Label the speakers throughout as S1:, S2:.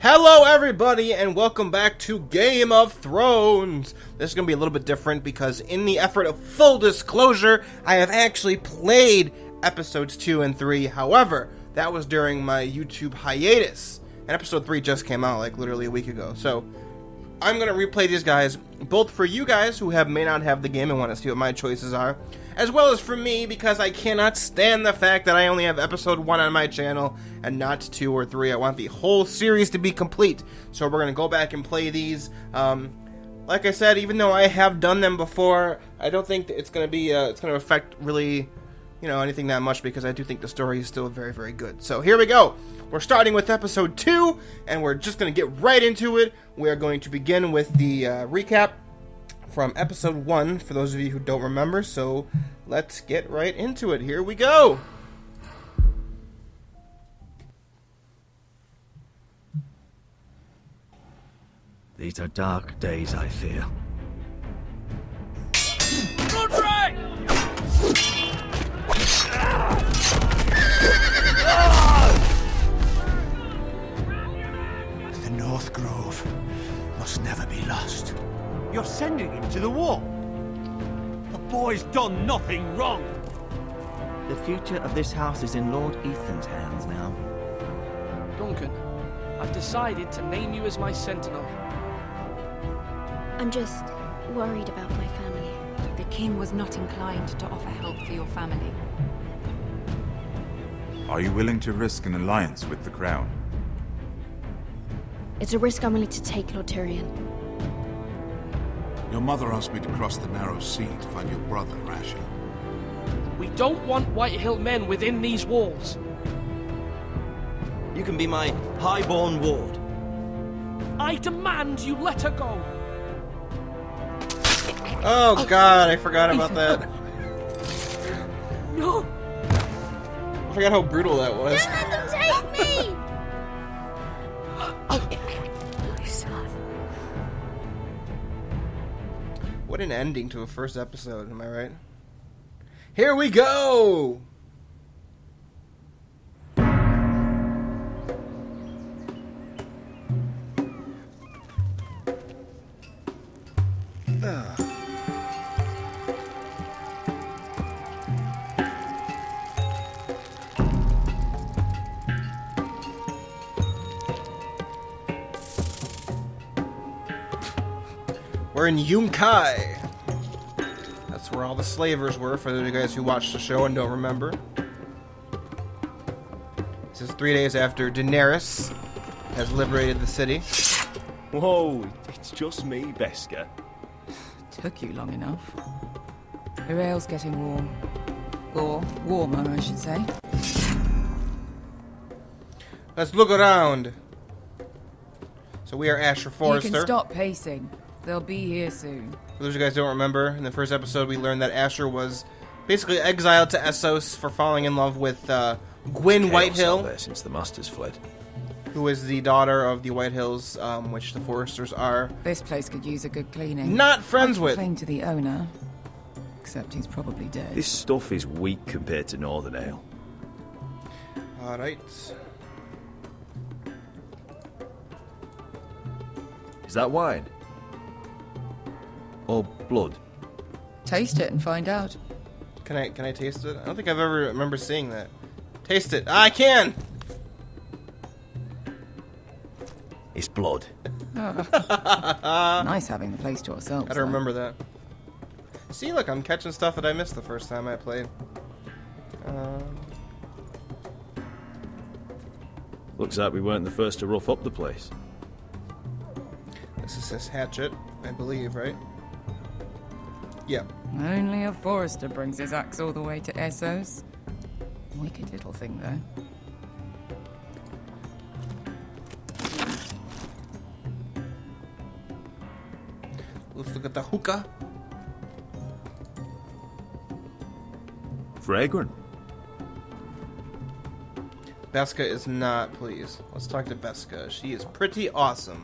S1: Hello everybody and welcome back to Game of Thrones! This is going to be a little bit different because in the effort of full disclosure, I have actually played episodes 2 and 3. However, that was during my YouTube hiatus. And episode 3 just came out like literally a week ago. So, I'm going to replay these guys, both for you guys who may not have the game and want to see what my choices are, as well as for me because I cannot stand the fact that I only have episode 1 on my channel and not 2 or 3. I want the whole series to be complete. So we're going to go back and play these. Like I said, even though I have done them before, I don't think it's going to be it's going to affect really, anything that much because I do think the story is still very, very good. So here we go. We're starting with episode 2 and we're just going to get right into it. We are going to begin with the recap from episode 1 for those of you who don't remember. So let's get right into it. Here we go.
S2: These are dark days, I fear.
S3: The North Grove must never be lost.
S4: You're sending him to the war. The boy's done nothing wrong.
S2: The future of this house is in Lord Ethan's hands now.
S5: Duncan, I've decided to name you as my sentinel.
S6: I'm just worried about my family.
S7: The king was not inclined to offer help for your family.
S8: Are you willing to risk an alliance with the Crown?
S6: It's a risk I'm willing to take, Lord Tyrion.
S3: Your mother asked me to cross the narrow sea to find your brother, Asher.
S5: We don't want Whitehill men within these walls.
S2: You can be my highborn ward.
S5: I demand you let her go.
S1: Oh god, I forgot about that.
S5: No.
S1: I forgot how brutal that was.
S6: Don't let them take me! My son.
S1: What an ending to a first episode, am I right? Here we go! We're in Yunkai. That's where all the slavers were, for those of you guys who watched the show and don't remember. This is 3 days after Daenerys has liberated the city.
S4: Whoa, it's just me, Beska.
S7: Took you long enough. Her ale's getting warm. Or warmer, I should say.
S1: Let's look around. So we are Asher Forrester.
S7: You can stop pacing. They'll be here soon.
S1: For those of you guys who don't remember, in the first episode we learned that Asher was basically exiled to Essos for falling in love with Gwyn Whitehill,
S4: There since the masters fled.
S1: who is the daughter of the Whitehills, which the Forresters are
S7: This place could use a good cleaning.
S1: not friends
S7: I
S1: with.
S7: complained to the owner, except he's probably dead.
S4: This stuff is weak compared to Northern Ale.
S1: Alright.
S4: Is that wine? Or blood?
S7: Taste it and find out.
S1: Can I taste it? I don't think I've ever remember seeing that. Taste it. I can!
S4: It's blood.
S7: Nice having the place to ourselves.
S1: I don't remember that. See, look, I'm catching stuff that I missed the first time I played.
S4: Looks like we weren't the first to rough up the place.
S1: This is his hatchet, I believe, right? Yeah.
S7: Only a Forrester brings his axe all the way to Essos. Wicked little thing, though.
S1: Let's look at the hookah.
S4: Fragrant.
S1: Beska is not pleased. Let's talk to Beska. She is pretty awesome.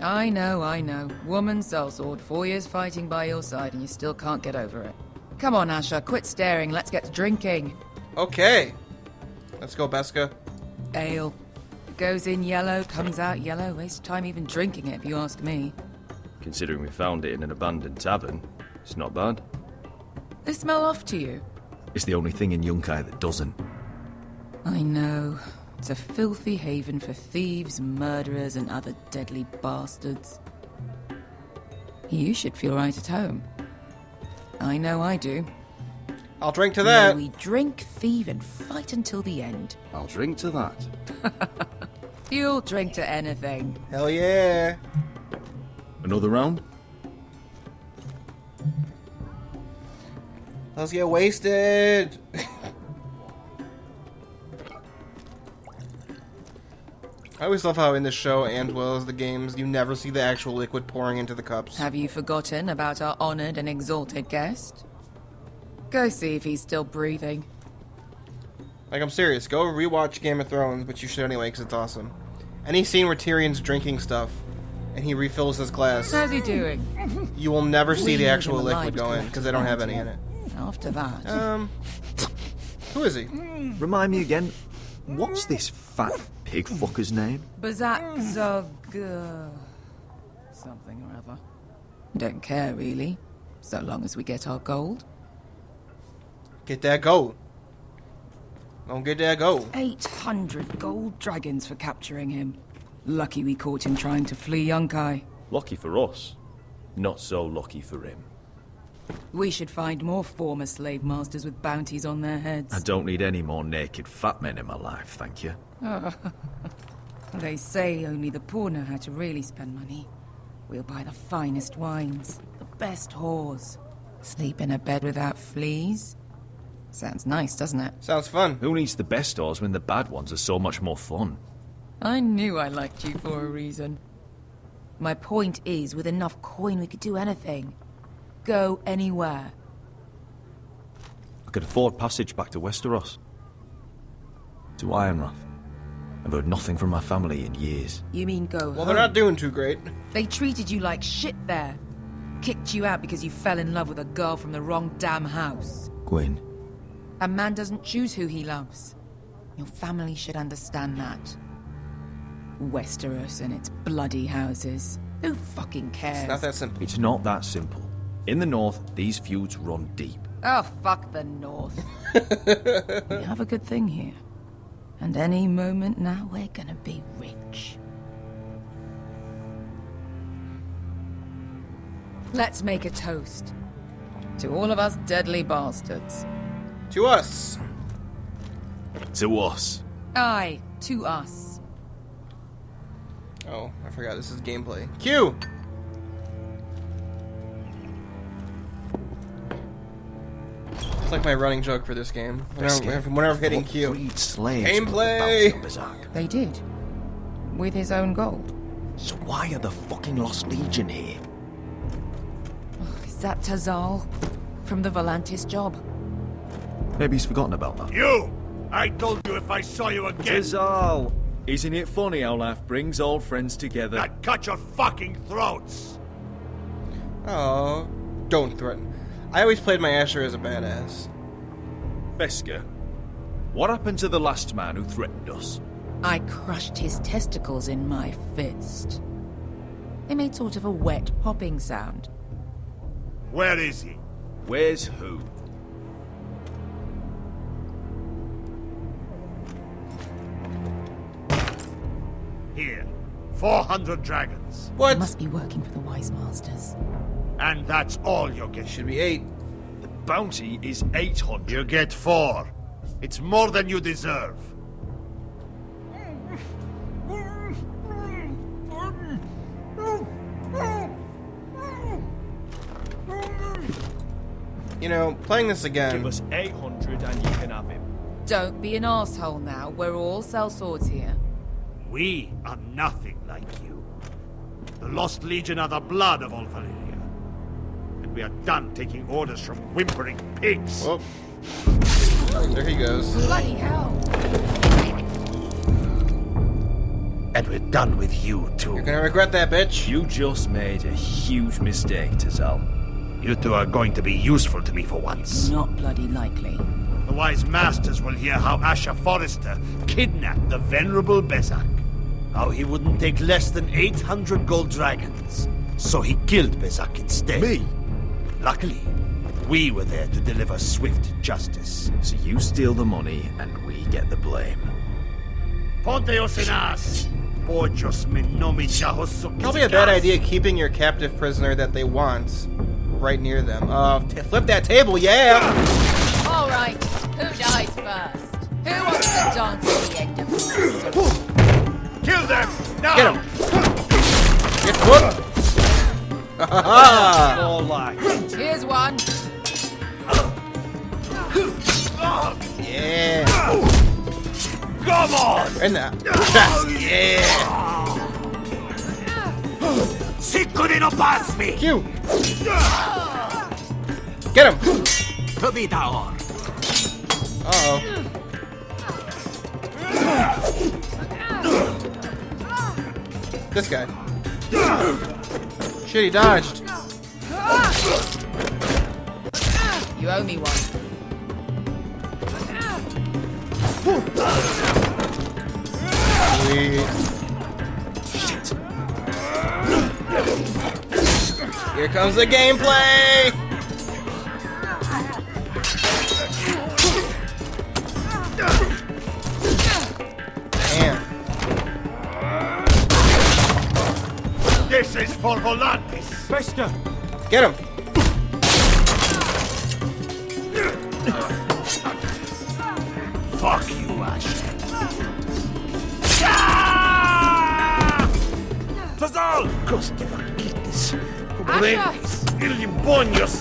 S7: I know. Woman sellsword, 4 years fighting by your side and you still can't get over it. Come on, Asher, quit staring. Let's get to drinking.
S1: Okay. Let's go, Beska.
S7: Ale. It goes in yellow, comes out yellow. Waste time even drinking it, if you ask me.
S9: Considering we found it in an abandoned tavern, it's not bad.
S7: They smell off to you.
S9: It's the only thing in Yunkai that doesn't.
S7: I know. It's a filthy haven for thieves, murderers, and other deadly bastards. You should feel right at home. I know I do.
S1: I'll drink to that.
S7: May we drink, thieve, and fight until the end.
S9: I'll drink to that.
S7: You'll drink to anything.
S1: Hell yeah.
S9: Another round?
S1: Let's get wasted. I always love how in the show and well as the games, you never see the actual liquid pouring into the cups.
S7: Have you forgotten about our honored and exalted guest? Go see if he's still breathing.
S1: Like, I'm serious. Go rewatch Game of Thrones, but you should anyway, because it's awesome. Any scene where Tyrion's drinking stuff, and he refills his glass,
S7: How's he doing?
S1: you will never see the
S7: Leave
S1: actual
S7: him alive
S1: liquid
S7: to
S1: go in,
S7: collect
S1: because they don't have any in it.
S7: After that.
S1: Who is he?
S9: Remind me again, what's this fat pig fucker's name?
S7: Bazak Zog... something or other. Don't care, really. So long as we get our gold.
S1: Get that gold. Don't get that gold.
S7: 800 gold dragons for capturing him. Lucky we caught him trying to flee Yunkai.
S9: Lucky for us. Not so lucky for him.
S7: We should find more former slave masters with bounties on their heads.
S9: I don't need any more naked fat men in my life, thank you.
S7: They say only the poor know how to really spend money. We'll buy the finest wines, the best whores. Sleep in a bed without fleas. Sounds nice, doesn't it?
S1: Sounds fun.
S9: Who needs the best stores when the bad ones are so much more fun?
S7: I knew I liked you for a reason. My point is, with enough coin we could do anything. Go anywhere.
S9: I could afford passage back to Westeros. To Ironrath. I've heard nothing from my family in years.
S7: You mean go
S1: Well,
S7: home?
S1: they're not doing too great.
S7: They treated you like shit there. Kicked you out because you fell in love with a girl from the wrong damn house.
S9: Gwyn.
S7: A man doesn't choose who he loves. Your family should understand that. Westeros and its bloody houses. Who fucking cares?
S1: It's not that simple.
S9: It's not that simple. In the north, these feuds run deep.
S7: Oh, fuck the North. We have a good thing here. And any moment now, we're gonna be rich. Let's make a toast. To all of us deadly bastards.
S1: To us.
S9: To us.
S7: Aye, to us.
S1: Oh, I forgot this is gameplay. Q! It's like my running joke for this game. Whenever hitting Q. Gameplay!
S7: They did. With his own gold.
S9: So why are the fucking Lost Legion here?
S7: Is that Tazal? From the Volantis job?
S9: Maybe he's forgotten about that.
S4: You! I told you if I saw you again,
S9: Tizal! Isn't it funny how life brings old friends together?
S4: I'd cut your fucking throats!
S1: Oh, don't threaten. I always played my Asher as a badass.
S9: Beska, what happened to the last man who threatened us?
S7: I crushed his testicles in my fist. They made sort of a wet popping sound.
S4: Where is he?
S9: Where's who?
S4: Here. 400 dragons.
S1: What?
S7: Must be working for the Wise Masters.
S4: And that's all you get.
S1: Should be 8.
S9: The bounty is 800.
S4: You get 4. It's more than you deserve.
S1: You know, playing this
S9: Give
S1: again.
S9: us 800 and you can have him.
S7: Don't be an asshole now. We're all sell swords here.
S4: We are nothing like you. The Lost Legion are the blood of all Valyria. And we are done taking orders from whimpering pigs.
S1: Whoop. There he goes.
S7: Bloody hell!
S4: And we're done with you, too.
S1: You're gonna regret that, bitch.
S9: You just made a huge mistake, Tizal.
S4: You two are going to be useful to me for once.
S7: Not bloody likely.
S4: The Wise Masters will hear how Asher Forrester kidnapped the venerable Bezak. how he wouldn't take less than 800 gold dragons. So he killed Bezak instead.
S3: Me?
S4: Luckily, we were there to deliver swift justice.
S9: So you steal the money and we get the blame.
S4: Ponteos en as! Porchos menomi jahosuk.
S1: Probably a bad idea keeping your captive prisoner that they want right near them. Flip that table, yeah!
S7: All right, who dies first? Who wants to dance at the end of the
S4: Kill them! Now!
S1: Get him! Get whooped! Ha
S4: All lies.
S7: Here's one.
S1: Yeah!
S4: Come on!
S1: In the chest! Yeah!
S4: Sicurino pass me!
S1: Q! Get him! Uh-oh. This guy. Shit, he dodged.
S7: You owe me one.
S1: Sweet. Here comes the gameplay! Damn.
S4: This is for Volantis!
S9: Bester!
S1: Get him!
S4: Fuck you, Ash. Tazal! Costi vaquitis, cubrentes, ilimbonios.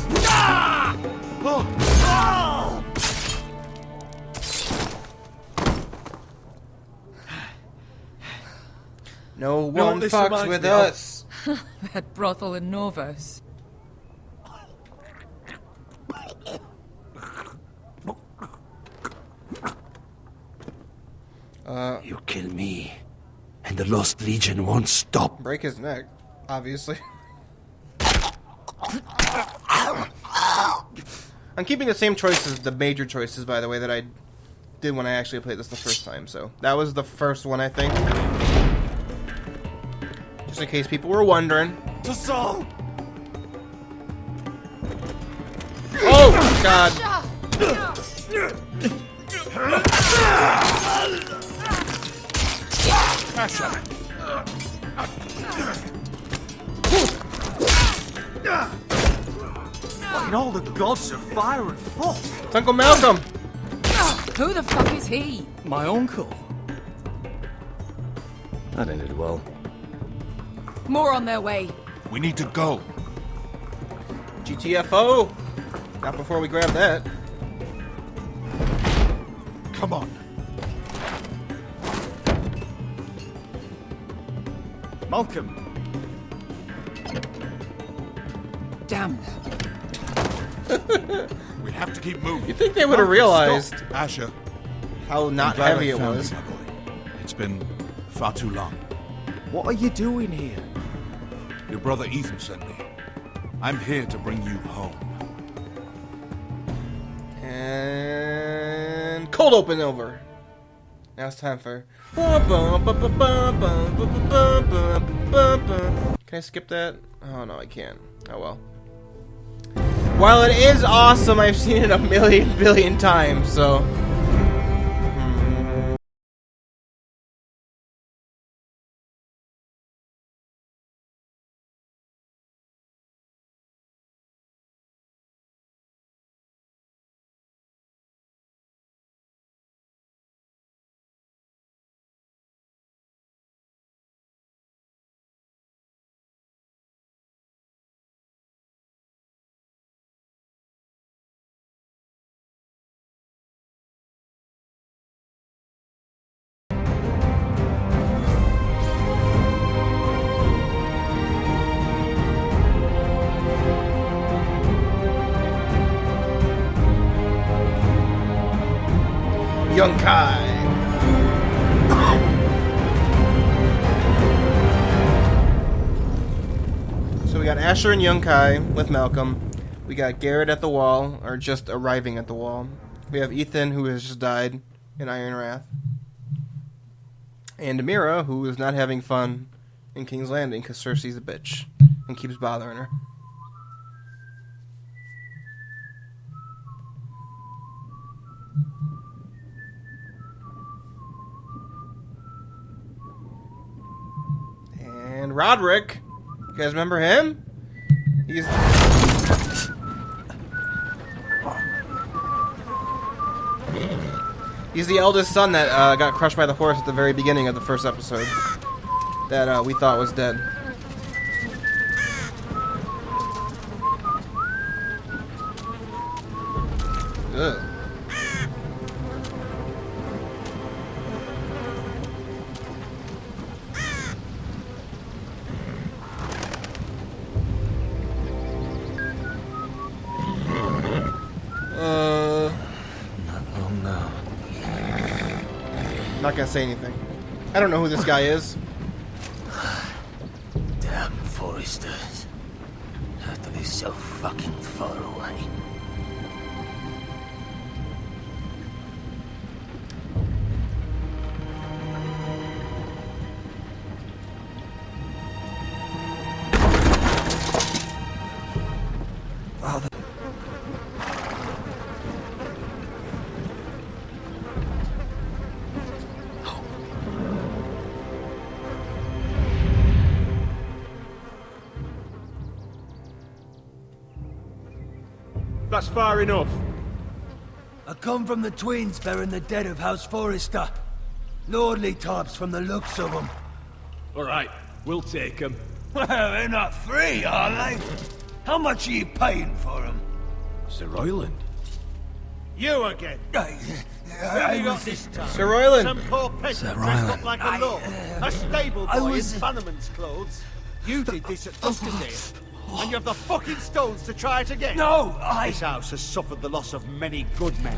S1: No one
S9: this
S1: fucks
S9: reminds
S1: with
S9: me of-
S1: us.
S7: That brothel in Norvos.
S4: You kill me, and the Lost Legion won't stop.
S1: Break his neck, obviously. I'm keeping the same choices, the major choices, by the way, that I did when I actually played this the first time. So that was the first one, I think. Just in case people were wondering.
S4: Tazal!
S1: Oh, God.
S9: In all the gods of fire and frost!
S1: It's Uncle Malcolm.
S7: Who the fuck is he?
S9: My uncle. That ended well.
S7: More on their way.
S3: We need to go.
S1: GTFO. Not before we grab that.
S3: Come on.
S9: Malcolm!
S7: Damn.
S3: We have to keep moving.
S1: You think they would have realized
S3: Asher,
S1: how not
S3: I'm glad
S1: heavy
S3: I
S1: it
S3: found
S1: was?
S3: you, my boy. It's been far too long.
S9: What are you doing here?
S3: Your brother Ethan sent me. I'm here to bring you home.
S1: And cold open over. Now it's time for. Can I skip that? Oh no, I can't. Oh well. While it is awesome, I've seen it a million billion times, so. Young Kai. So we got Asher and Young Kai with Malcolm. We got Garrett at the wall, or just arriving at the wall. We have Ethan, who has just died in Iron Wrath. And Mira, who is not having fun in King's Landing because Cersei's a bitch and keeps bothering her. And Roderick, you guys remember him? He's the eldest son that got crushed by the horse at the very beginning of the first episode. That we thought was dead. Ugh. Not gonna say anything. I don't know who this guy is.
S3: Damn foresters. Have to be so fucking far away.
S4: That's far enough.
S3: I come from the twins bearing the dead of House Forrester. Lordly tops from the looks of them.
S4: All right, we'll take them.
S3: Well, they're not free, are they? How much are you paying for them?
S4: Sir Royland. You again.
S3: I was this time.
S1: Sir Royland.
S4: Some poor peasant dressed up like a lord. A stable boy in Bannerman's clothes. You did this at Duskendale. And you have the fucking stones to try it again?
S3: No,
S4: This house has suffered the loss of many good men.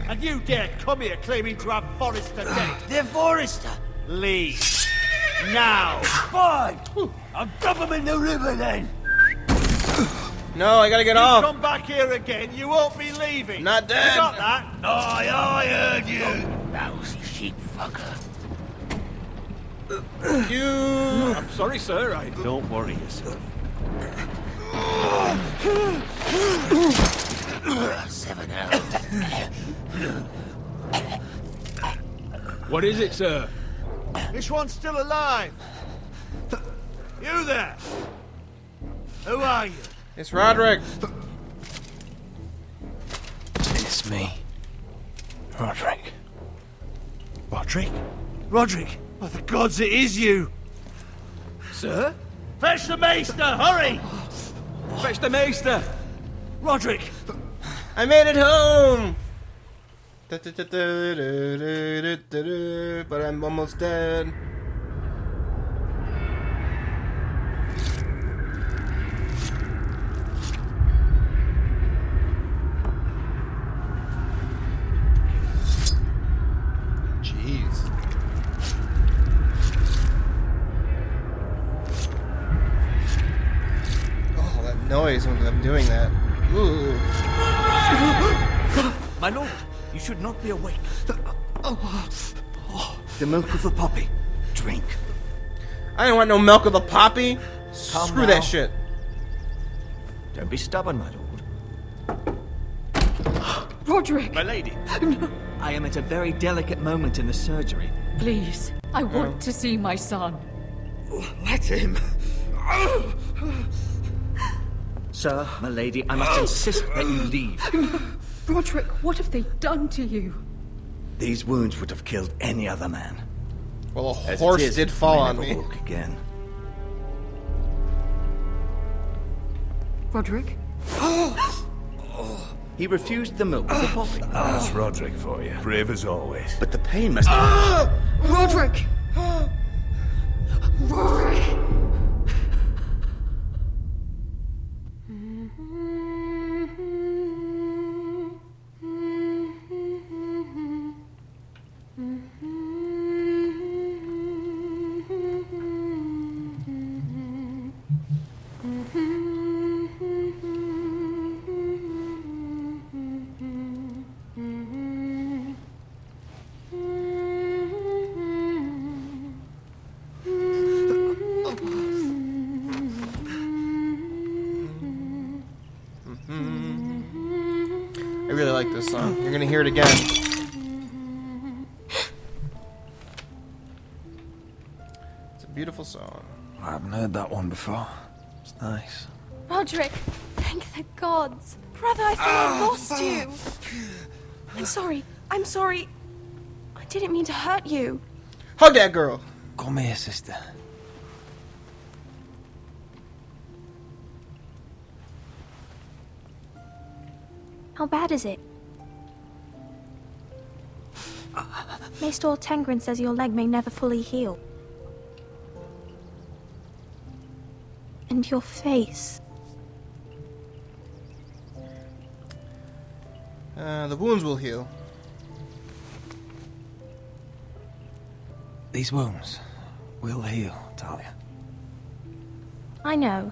S4: And you dare come here claiming to have Forrester dead?
S3: They're Forrester.
S4: Leave. Now.
S3: Fine. I'll dump them in the river then.
S1: No, I gotta get
S4: You
S1: off.
S4: come back here again, you won't be leaving.
S1: Not dead.
S4: You got that?
S3: I heard you. Lousy sheep fucker.
S1: You.
S4: I'm sorry, sir.
S9: Don't worry yourself.
S3: 7
S4: What is it, sir? This one's still alive. You there? Who are you?
S1: It's Roderick.
S3: It's me. Roderick.
S4: Roderick? Roderick? Oh, the gods, it is you! Sir? Fetch the maester, hurry! Fetch the maester! Roderick!
S1: I made it home! But I'm almost dead. Jeez. Oh, that noise when I'm doing that. Ooh.
S3: My lord, you should not be awake. The milk of the poppy. Drink.
S1: I don't want no milk of the poppy. Screw
S3: now.
S1: that shit.
S9: Don't be stubborn, my lord.
S6: Roderick!
S2: My lady, I am at a very delicate moment in the surgery.
S6: Please, I want to see my son.
S3: Let him.
S2: Sir, my lady, I must insist that you leave.
S6: Roderick, what have they done to you?
S2: These wounds would have killed any other man.
S1: Well, a
S2: As
S1: horse
S2: it is,
S1: did fall
S2: I
S1: on
S2: never
S1: me.
S2: walk again.
S6: Roderick?
S2: He refused the milk of the poppy.
S3: That's Roderick for you. Brave as always.
S2: But the pain must...
S6: Roderick! Roderick!
S1: like this song. You're gonna hear it again. It's a beautiful song.
S9: I haven't heard that one before. It's nice.
S10: Roderick, thank the gods. Brother, I thought I lost you. I'm sorry. I'm sorry. I didn't mean to hurt you.
S1: Hug that girl.
S9: Come here, sister.
S10: How bad is it? Maester Tengrin says your leg may never fully heal. And your face.
S1: The wounds will heal.
S9: These wounds will heal, Talia.
S10: I know.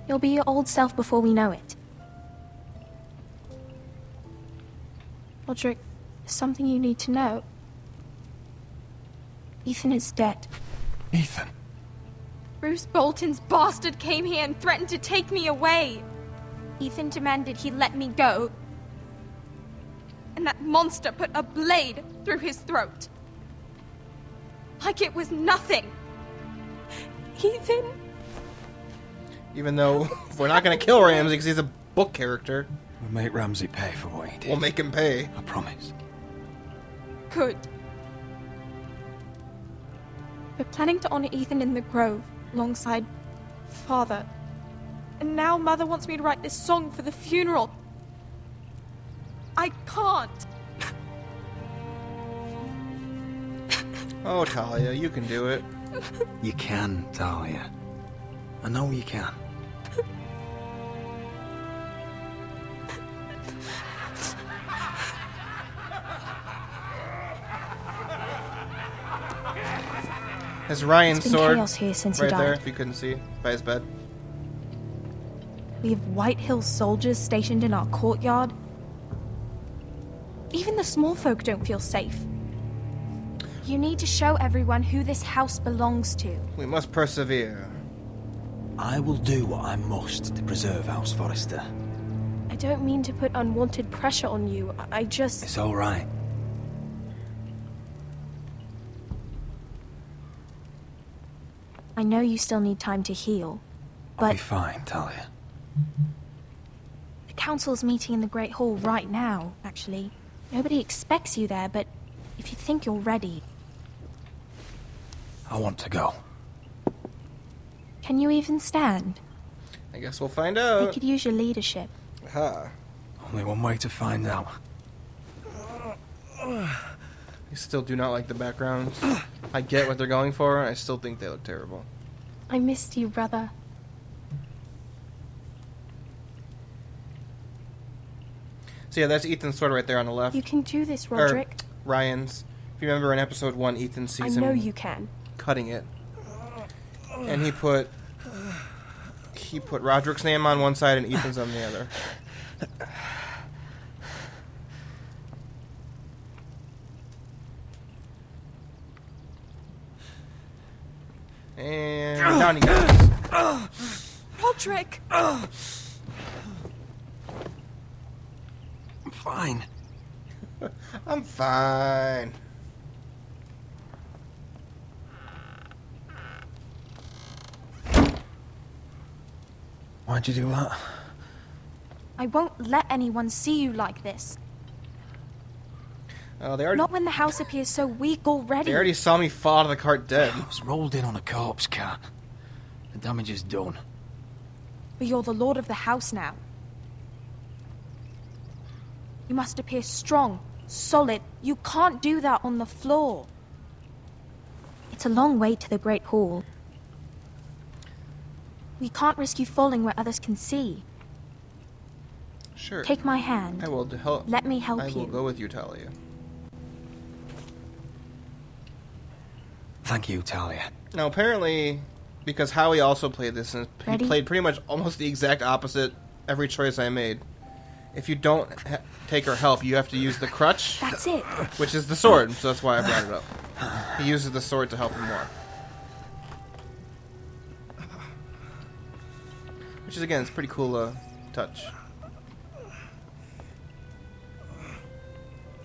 S10: You'll be your old self before we know it. Roderick, there's something you need to know. Ethan is dead.
S9: Ethan?
S10: Bruce Bolton's bastard came here and threatened to take me away. Ethan demanded he let me go. And that monster put a blade through his throat. Like it was nothing. Ethan?
S1: Even though we're not gonna kill Ramsay because he's a book character.
S9: We'll make Ramsay pay for what he did.
S1: We'll make him pay.
S9: I promise.
S10: Good. We're planning to honor Ethan in the Grove, alongside Father. And now Mother wants me to write this song for the funeral. I can't.
S1: Oh, Talia, you can do it.
S9: You can, Talia. I know you can.
S1: There's Ryan's
S10: It's been
S1: sword
S10: chaos here since he
S1: right
S10: died.
S1: there, if you couldn't see, by his bed.
S10: We have White Hill soldiers stationed in our courtyard. Even the small folk don't feel safe. You need to show everyone who this house belongs to.
S1: We must persevere.
S9: I will do what I must to preserve House Forrester.
S10: I don't mean to put unwanted pressure on you. I just...
S9: It's all right.
S10: I know you still need time to heal,
S9: I'll be
S10: but
S9: fine, Talia.
S10: the council's meeting in the Great Hall right now, actually. Nobody expects you there, but if you think you're ready...
S9: I want to go.
S10: Can you even stand?
S1: I guess we'll find
S10: I
S1: out.
S10: could use your leadership.
S1: Ha.
S9: Only one way to find out.
S1: I still do not like the backgrounds. I get what they're going for. I still think they look terrible.
S10: I missed you, brother.
S1: So yeah, that's Ethan's sword right there on the left.
S10: You can do this, Roderick.
S1: Or Ryan's. If you remember in episode 1, Ethan
S10: I
S1: sees
S10: know
S1: him
S10: you can.
S1: cutting it. And he put Roderick's name on one side and Ethan's on the other. And down he goes.
S10: Roderick!
S9: I'm fine.
S1: I'm fine.
S9: Why'd you do that?
S10: I won't let anyone see you like this.
S1: Oh, they already
S10: Not when the house appears so weak already.
S1: they already saw me fall out of the cart dead.
S9: I was rolled in on a corpse cart. The damage is done.
S10: But you're the lord of the house now. You must appear strong, solid. You can't do that on the floor. It's a long way to the Great Hall. We can't risk you falling where others can see.
S1: Sure.
S10: Take my hand.
S1: I will help.
S10: Let me help
S1: I will
S10: you.
S1: go with you, Talia.
S9: Thank you, Talia.
S1: Now, apparently, because Howie also played this, and he
S10: Ready?
S1: played pretty much almost the exact opposite every choice I made. If you don't take her help, you have to use the crutch,
S10: That's it.
S1: which is the sword, so that's why I brought it up. He uses the sword to help him more. Which is, again, it's a pretty cool touch.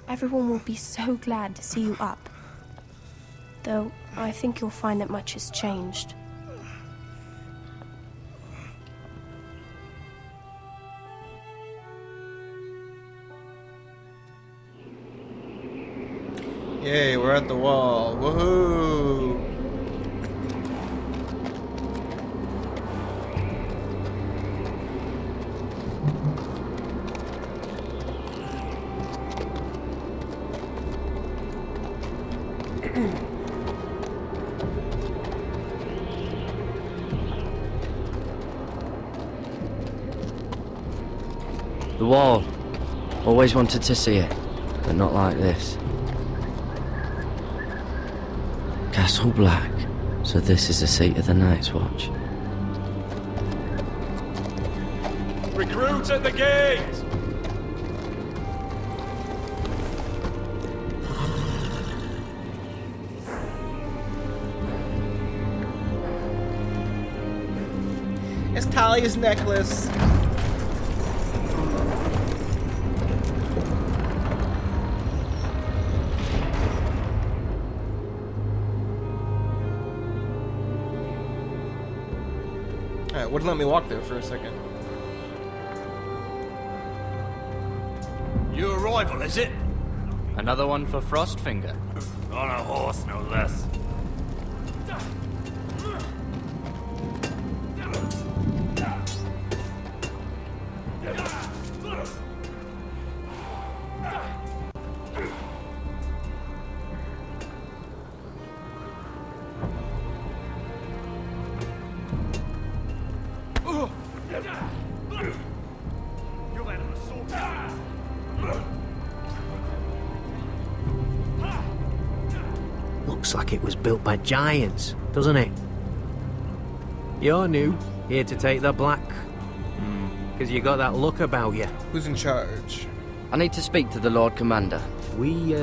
S10: Everyone will be so glad to see you up. Though, I think you'll find that much has changed.
S1: Yay, we're at the wall. Woohoo!
S11: The wall. Always wanted to see it, but not like this. Castle Black. So this is the seat of the Night's Watch.
S4: Recruits at the gate!
S1: It's Talia's necklace. Alright, wouldn't let me walk there for a second.
S4: New arrival, is it?
S5: Another one for Frostfinger.
S4: On a horse, no less.
S12: Looks like it was built by giants, doesn't it? You're new, here to take the black. Because you got that look about you.
S1: Who's in charge?
S11: I need to speak to the Lord Commander.
S12: We,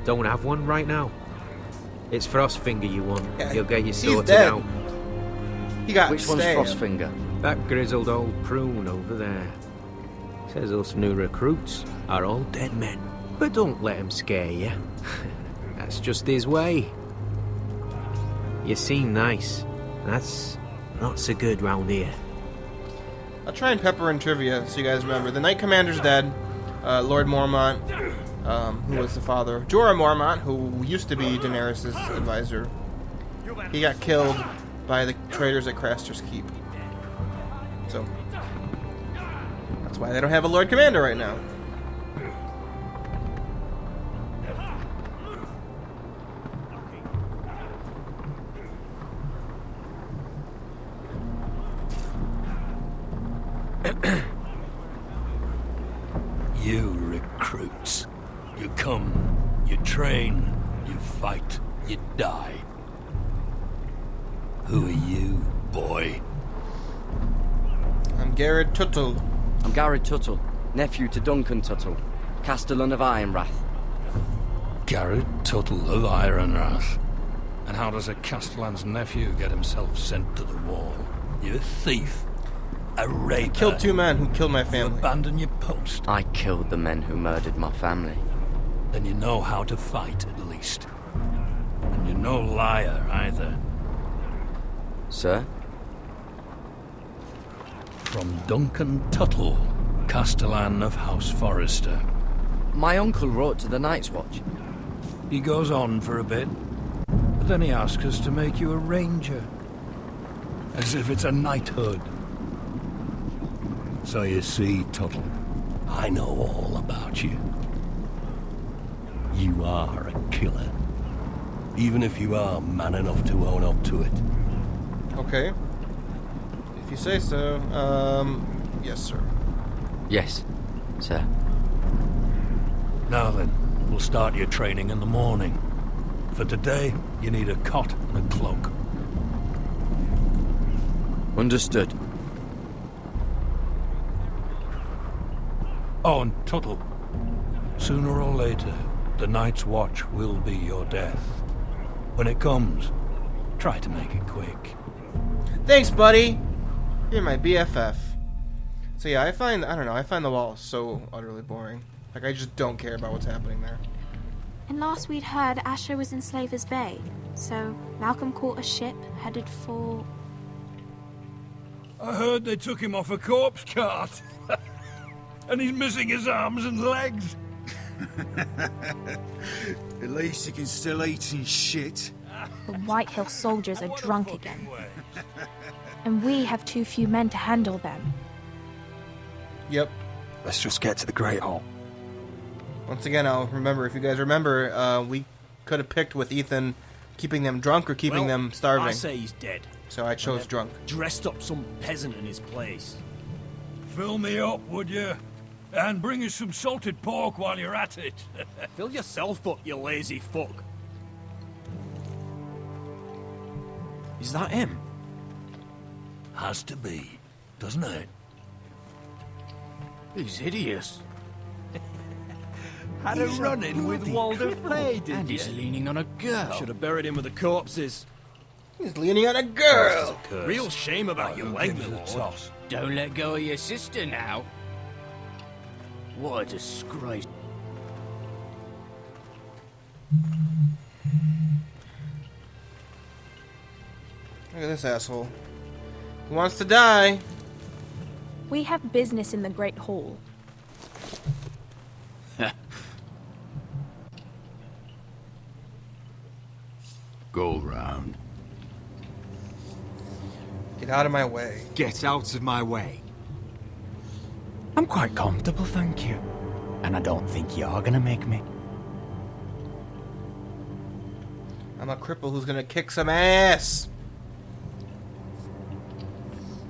S12: don't have one right now. It's Frostfinger you want.
S1: Yeah,
S12: He'll get you
S1: he's
S12: sorted
S1: dead.
S12: out.
S1: He got
S11: Which one's
S1: stabbed.
S11: Frostfinger?
S12: That grizzled old prune over there. Says us new recruits are all dead men. But don't let him scare you. That's just his way. You seem nice. That's not so good round here.
S1: I'll try and pepper in trivia so you guys remember. The Knight Commander's dead. Lord Mormont, who was the father of Jorah Mormont, who used to be Daenerys' advisor. He got killed by the traitors at Craster's Keep. So, that's why they don't have a Lord Commander right now.
S3: You recruits. You come, you train, you fight, you die. Who are you, boy?
S1: I'm Garrett Tuttle.
S11: I'm Garrett Tuttle, nephew to Duncan Tuttle, Castellan of Ironrath.
S3: Garrett Tuttle of Ironrath. And how does a Castellan's nephew get himself sent to the wall? You thief. A raper.
S1: Killed two men who killed my family.
S3: You abandon your post.
S11: I killed the men who murdered my family.
S3: Then you know how to fight, at least. And you're no liar, either.
S11: Sir?
S3: From Duncan Tuttle, Castellan of House Forrester.
S11: My uncle wrote to the Night's Watch.
S3: He goes on for a bit, but then he asks us to make you a ranger. As if it's a knighthood. So you see, Tuttle, I know all about you. You are a killer. Even if you are man enough to own up to it.
S1: Okay. If you say so. Yes, sir.
S11: Yes, sir.
S3: Now then, we'll start your training in the morning. For today, you need a cot and a cloak.
S11: Understood.
S3: Oh, and Tuttle, sooner or later, the Night's Watch will be your death. When it comes, try to make it quick.
S1: Thanks, buddy. You're my BFF. So yeah, I find the wall so utterly boring. Like, I just don't care about what's happening there.
S10: And last we'd heard, Asher was in Slaver's Bay. So Malcolm caught a ship headed for...
S3: I heard they took him off a corpse cart. And he's missing his arms and legs.
S4: At least he can still eat and shit.
S10: The White Hill soldiers are drunk again. And we have too few men to handle them.
S1: Yep.
S4: Let's just get to the Great Hall.
S1: Once again, I'll remember, if you guys remember, we could have picked with Ethan keeping them drunk or keeping them starving.
S4: I say he's dead.
S1: So I chose drunk.
S4: Dressed up some peasant in his place.
S3: Fill me up, would you? And bring us some salted pork while you're at it.
S4: Fill yourself up, you lazy fuck. Is that him?
S3: Has to be, doesn't it?
S4: He's hideous.
S12: Had a run-in with Walder Fay, did
S4: And
S12: you?
S4: he's leaning on a girl. Should have buried him with the corpses.
S1: He's leaning on a girl!
S4: Real shame about your leg,
S3: Give it a
S4: Lord.
S3: toss.
S4: Don't let go of your sister now. What a disgrace.
S1: Look at this asshole. Who wants to die?
S10: We have business in the Great Hall.
S4: Go round.
S1: Get out of my way.
S4: Get out of my way. I'm quite comfortable, thank you. And I don't think you're gonna make me.
S1: I'm a cripple who's gonna kick some ass.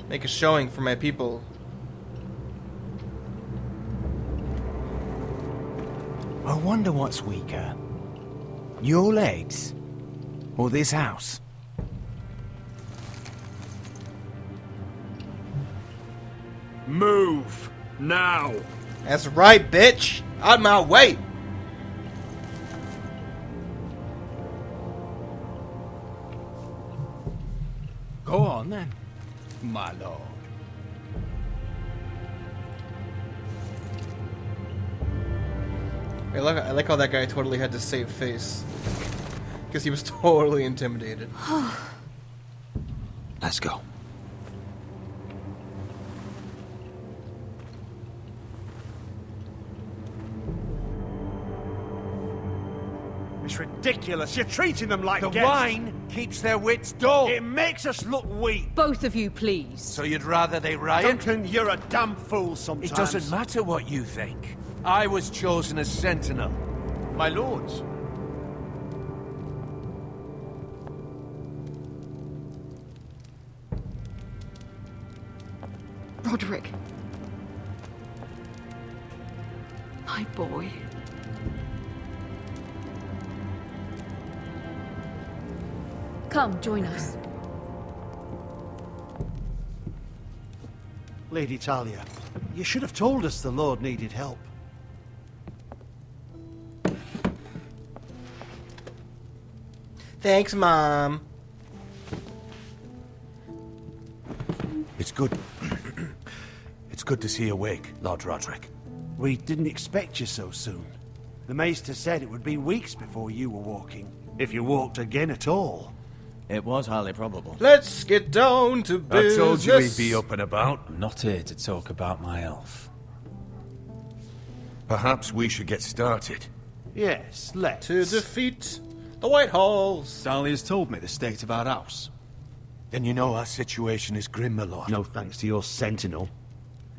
S1: Make a showing for my people.
S4: I wonder what's weaker. Your legs? Or this house? Move! Now!
S1: That's right, bitch! Out of my way!
S4: Go on then, my lord.
S1: I like how that guy totally had to save face. Because he was totally intimidated.
S4: Let's go.
S13: It's ridiculous. You're treating them like
S14: The
S13: guests.
S14: wine keeps their wits dull.
S13: It makes us look weak.
S6: Both of you, please.
S14: So you'd rather they riot?
S13: Duncan, you're a damn fool sometimes.
S14: It doesn't matter what you think. I was chosen as sentinel. My lords.
S6: Roderick. My boy. Come, join us.
S13: Lady Talia, you should have told us the Lord needed help.
S1: Thanks, Mom.
S14: It's good. It's good to see you awake, Lord Roderick.
S13: We didn't expect you so soon. The Maester said it would be weeks before you were walking, if you walked again at all.
S9: It was highly probable.
S1: Let's get down to business.
S14: I told you he'd be up and about.
S9: I'm not here to talk about my elf.
S14: Perhaps we should get started.
S13: Yes, let's.
S1: To defeat the White Halls.
S9: Dahlia's told me the state of our house.
S14: Then you know our situation is grim, my lord.
S13: No thanks to your sentinel.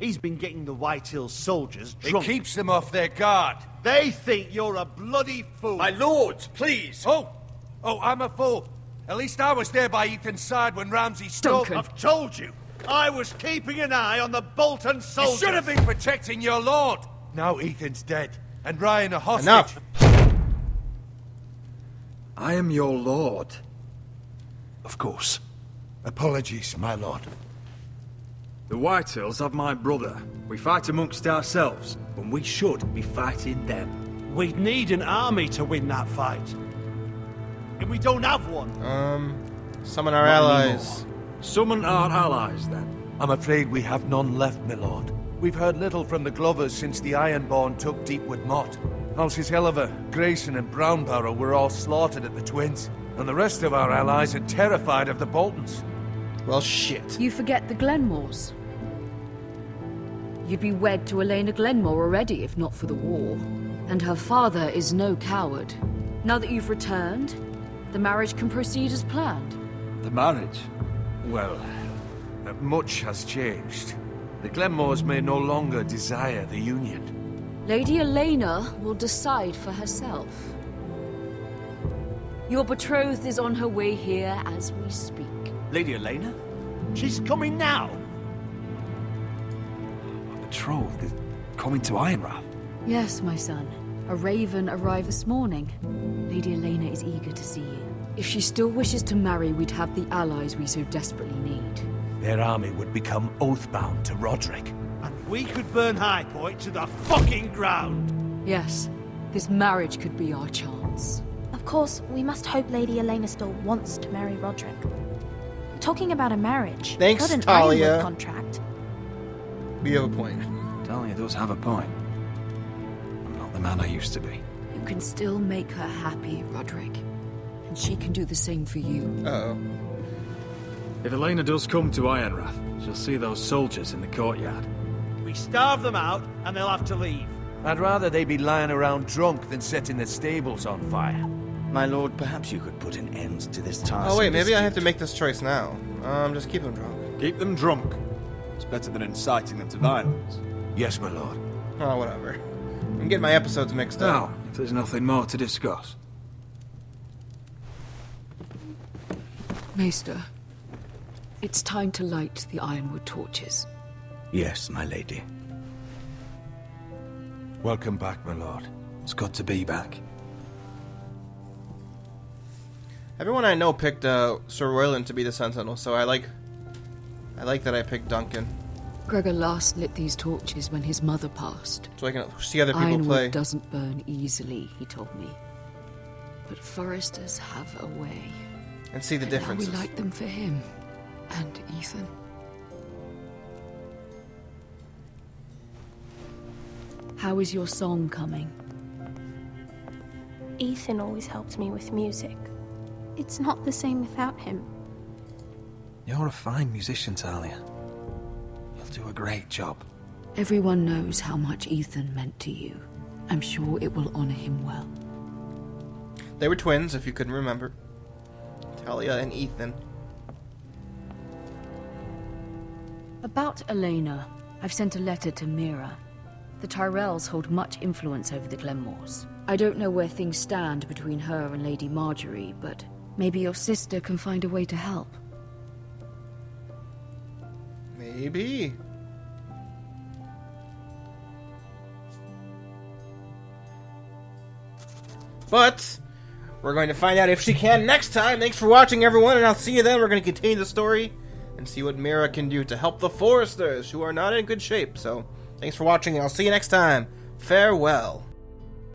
S13: He's been getting the White Hill soldiers drunk.
S14: It keeps them off their guard.
S13: They think you're a bloody fool.
S14: My lords, please. Oh, I'm a fool. At least I was there by Ethan's side when Ramsay stole...
S6: Duncan.
S13: I've told you. I was keeping an eye on the Bolton soldiers.
S14: You should have been protecting your lord. Now Ethan's dead, and Ryan a hostage.
S1: Enough.
S4: I am your lord.
S14: Of course. Apologies, my lord.
S4: The Whitehills have my brother. We fight amongst ourselves, when we should be fighting them.
S13: We'd need an army to win that fight. And we don't have one.
S1: Summon our allies.
S4: Summon our allies, then.
S14: I'm afraid we have none left, my lord. We've heard little from the Glovers since the Ironborn took Deepwood Motte. Houses Helliver, Grayson and Brownbarrow were all slaughtered at the Twins, and the rest of our allies are terrified of the Boltons.
S1: Well, shit.
S6: You forget the Glenmores. You'd be wed to Elena Glenmore already if not for the war. And her father is no coward. Now that you've returned, the marriage can proceed as planned.
S14: The marriage? Well, much has changed. The Glenmores may no longer desire the union.
S6: Lady Elena will decide for herself. Your betrothed is on her way here as we speak.
S4: Lady Elena? She's coming now!
S15: My betrothed is coming to Ironrath.
S6: Yes, my son. A raven arrived this morning. Lady Elena is eager to see you. If she still wishes to marry, we'd have the allies we so desperately need.
S13: Their army would become oathbound to Roderick. And we could burn High Point to the fucking ground!
S6: Yes, this marriage could be our chance.
S10: Of course, we must hope Lady Elena still wants to marry Roderick. Talking about a marriage,
S1: thanks,
S10: not an
S1: Talia.
S10: Ironwood contract.
S1: You have a point.
S15: Talia does have a point. I'm not the man I used to be.
S6: You can still make her happy, Roderick. And she can do the same for you.
S1: Uh-oh.
S15: If Elena does come to Ironrath, she'll see those soldiers in the courtyard.
S13: We starve them out, and they'll have to leave.
S14: I'd rather they be lying around drunk than setting the stables on fire.
S2: My lord, perhaps you could put an end to this task.
S1: Oh wait, maybe I have to make this choice now. Just keep them drunk.
S15: Keep them drunk. It's better than inciting them to violence.
S14: Yes, my lord.
S1: Oh, whatever. I'm getting my episodes mixed up.
S15: Now, if there's nothing more to discuss.
S6: Maester, it's time to light the ironwood torches.
S2: Yes, my lady.
S14: Welcome back, my lord.
S15: It's good to be back.
S1: Everyone I know picked Sir Royland to be the Sentinel, so I like that I picked Duncan.
S6: Gregor last lit these torches when his mother passed.
S1: So I can see other people
S6: Ironwood
S1: play.
S6: Doesn't burn easily, he told me. But foresters have a way.
S1: And see the differences.
S6: Now we light them for him and Ethan. How is your song coming?
S10: Ethan always helped me with music. It's not the same without him.
S15: You're a fine musician, Talia. You'll do a great job.
S6: Everyone knows how much Ethan meant to you. I'm sure it will honor him well.
S1: They were twins, if you couldn't remember. Talia and Ethan.
S6: About Elena, I've sent a letter to Mira. The Tyrells hold much influence over the Glenmores. I don't know where things stand between her and Lady Marjorie, but maybe your sister can find a way to help.
S1: Maybe. But we're going to find out if she can next time. Thanks for watching, everyone, and I'll see you then. We're going to continue the story and see what Mira can do to help the Foresters, who are not in good shape. So, thanks for watching, and I'll see you next time. Farewell.